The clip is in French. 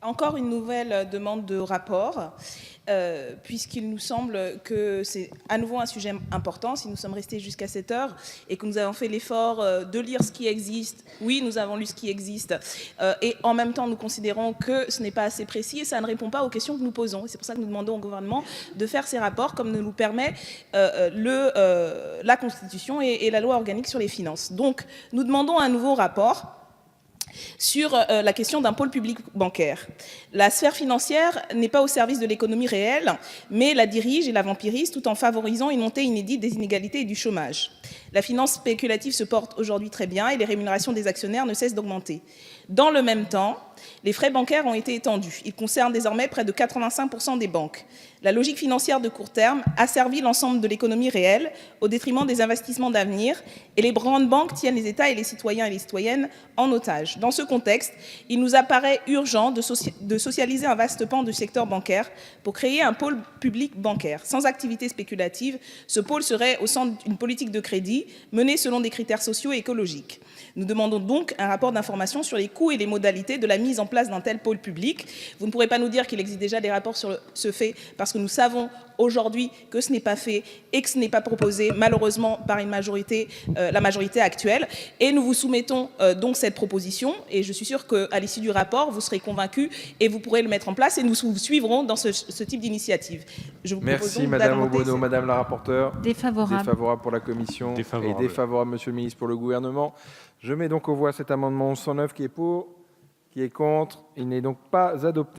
Encore une nouvelle demande de rapport, puisqu'il nous semble que c'est à nouveau un sujet important. Si nous sommes restés jusqu'à 7 heures et que nous avons fait l'effort de lire ce qui existe, oui, nous avons lu ce qui existe, et en même temps, nous considérons que ce n'est pas assez précis et ça ne répond pas aux questions que nous posons. C'est pour ça que nous demandons au gouvernement de faire ces rapports, comme nous permet la Constitution et la loi organique sur les finances. Donc, nous demandons un nouveau rapport sur la question d'un pôle public bancaire. La sphère financière n'est pas au service de l'économie réelle, mais la dirige et la vampirise tout en favorisant une montée inédite des inégalités et du chômage. La finance spéculative se porte aujourd'hui très bien et les rémunérations des actionnaires ne cessent d'augmenter. Dans le même temps, les frais bancaires ont été étendus. Ils concernent désormais près de 85% des banques. La logique financière de court terme asservit l'ensemble de l'économie réelle au détriment des investissements d'avenir et les grandes banques tiennent les États et les citoyens et les citoyennes en otage. Dans ce contexte, il nous apparaît urgent de socialiser un vaste pan du secteur bancaire pour créer un pôle public bancaire. Sans activité spéculative, ce pôle serait au centre d'une politique de crédit menée selon des critères sociaux et écologiques. Nous demandons donc un rapport d'information sur les coûts et les modalités de la mise en place d'un tel pôle public. Vous ne pourrez pas nous dire qu'il existe déjà des rapports sur ce fait, parce que nous savons aujourd'hui que ce n'est pas fait et que ce n'est pas proposé, malheureusement, par une majorité, la majorité actuelle. Et nous vous soumettons donc cette proposition, et je suis sûre qu'à l'issue du rapport, vous serez convaincus et vous pourrez le mettre en place, et nous vous suivrons dans ce type d'initiative. Merci Madame Obono. Madame la rapporteure. Défavorable. Défavorable pour la commission. Défavorable. Et défavorable, Monsieur le ministre, pour le gouvernement. Je mets donc aux voix cet amendement 109 qui est pour, qui est contre. Il n'est donc pas adopté.